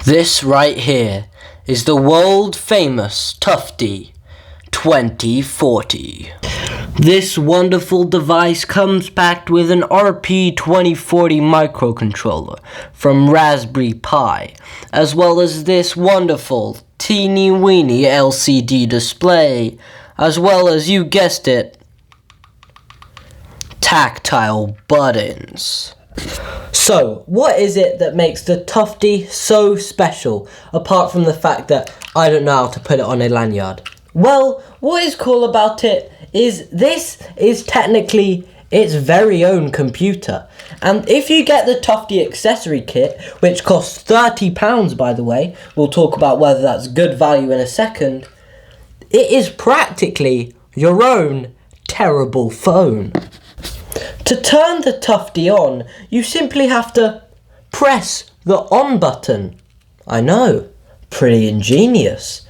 This right here is the world famous Tufty 2040. This wonderful device comes packed with an RP2040 microcontroller from Raspberry Pi, as well as this wonderful teeny weeny LCD display, as well as, you guessed it, tactile buttons. So, what is it that makes the Tufty so special, apart from the fact that I don't know how to put it on a lanyard? Well, what is cool about it is this is technically its very own computer. And if you get the Tufty accessory kit, which costs £30 by the way, we'll talk about whether that's good value in a second, it is practically your own terrible phone. To turn the Tufty on, you simply have to press the on button. I know, pretty ingenious.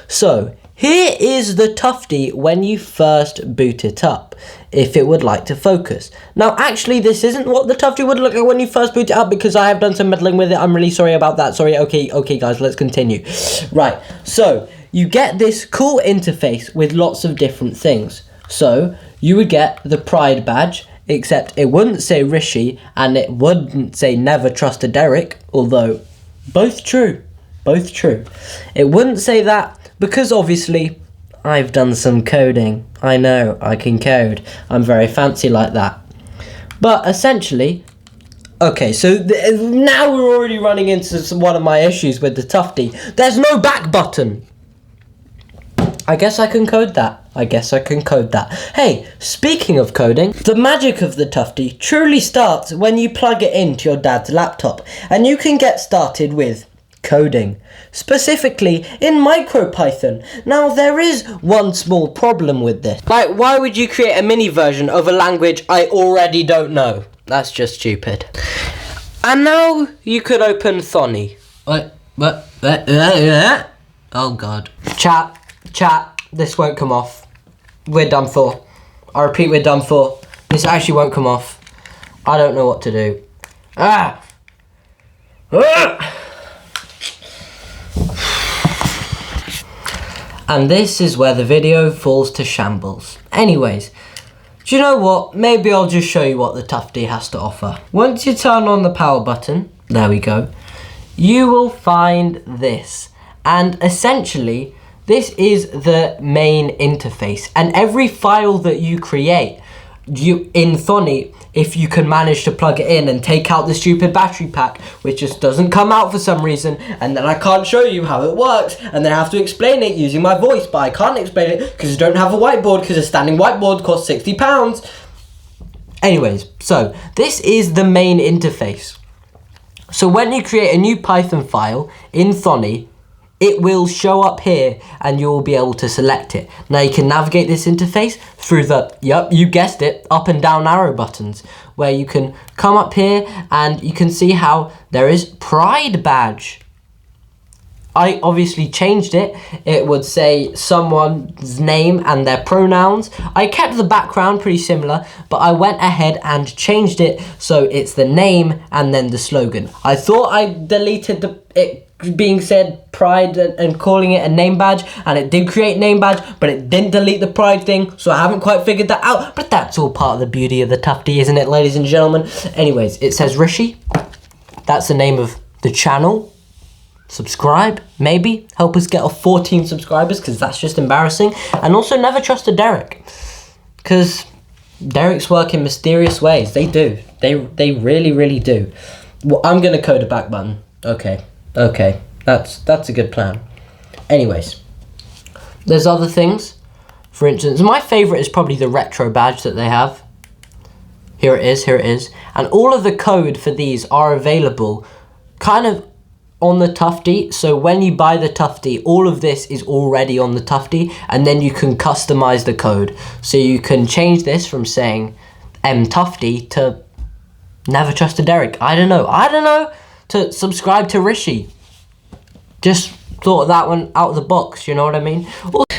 So, here is the Tufty when you first boot it up, if it would like to focus. Now, actually, this isn't what the Tufty would look like when you first boot it up, because I have done some meddling with it. I'm really sorry about that. Sorry, okay guys, let's continue. Right, so, you get this cool interface with lots of different things. So, you would get the Pride badge, except it wouldn't say Rishi, and it wouldn't say Never Trust a Derek, although both true. It wouldn't say that, because obviously I've done some coding. I know, I can code. I'm very fancy like that. But essentially, okay, so now we're already running into one of my issues with the Tufty. There's no back button. I guess I can code that. Hey, speaking of coding, the magic of the Tufty truly starts when you plug it into your dad's laptop, and you can get started with coding, specifically in MicroPython. Now, there is one small problem with this. Like, why would you create a mini version of a language I already don't know? That's just stupid. And now you could open Thonny. Oh god. Chat, this won't come off. We're done for. I repeat, we're done for. This actually won't come off. I don't know what to do. And this is where the video falls to shambles. Anyways, do you know what? Maybe I'll just show you what the Tufty has to offer. Once you turn on the power button, there we go, you will find this. And essentially, this is the main interface, and every file that you create, in Thonny, if you can manage to plug it in and take out the stupid battery pack, which just doesn't come out for some reason, and then I can't show you how it works, and then I have to explain it using my voice, but I can't explain it because I don't have a whiteboard, because a standing whiteboard costs £60. Anyways, so this is the main interface. So when you create a new Python file in Thonny, it will show up here and you'll be able to select it. Now you can navigate this interface through the, yep, you guessed it, up and down arrow buttons, where you can come up here and you can see how there is Pride badge. I obviously changed it. It would say someone's name and their pronouns. I kept the background pretty similar, but I went ahead and changed it so it's the name and then the slogan. I thought I deleted it being said Pride and calling it a name badge, and it did create name badge, but it didn't delete the Pride thing, so I haven't quite figured that out. But that's all part of the beauty of the Tufty, isn't it, ladies and gentlemen? Anyways, it says Rishi. That's the name of the channel. Subscribe, maybe help us get off 14 subscribers, because that's just embarrassing. And also, never trust a Derek, because Derek's work in mysterious ways. They do. They really do. Well, I'm gonna code a back button. Okay, that's a good plan. Anyways, there's other things. For instance, my favorite is probably the retro badge that they have. Here it is. And all of the code for these are available kind of on the Tufty. So when you buy the Tufty, all of this is already on the Tufty, and then you can customize the code. So you can change this from saying Tufty to Never Trust a Derek. I don't know. To subscribe to Rishi. Just thought of that one out of the box, you know what I mean?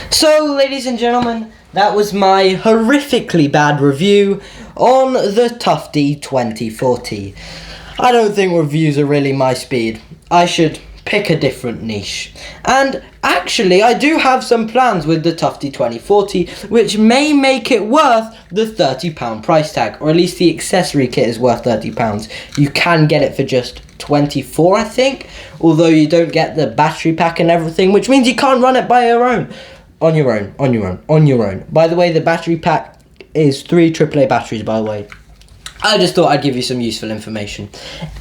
So, ladies and gentlemen, that was my horrifically bad review on the Tufty 2040. I don't think reviews are really my speed. I should pick a different niche. And actually, I do have some plans with the Tufty 2040, which may make it worth the £30 price tag, or at least the accessory kit is worth £30. You can get it for just 24, I think, although you don't get the battery pack and everything, which means you can't run it by your own. On your own. By the way, the battery pack is 3 AAA batteries, by the way. I just thought I'd give you some useful information.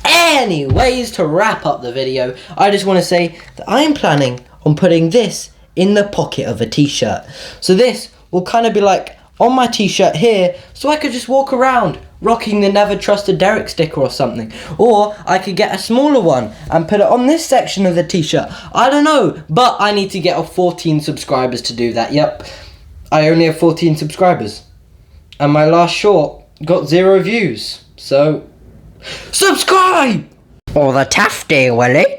Anyways, to wrap up the video, I just want to say that I am planning on putting this in the pocket of a t-shirt. So this will kind of be like on my t-shirt here, so I could just walk around rocking the Never Trusted Derek sticker or something. Or I could get a smaller one and put it on this section of the t-shirt. I don't know, but I need to get 14 subscribers to do that. Yep, I only have 14 subscribers. And my last short got 0 views, so subscribe! Or the Tufty, will it?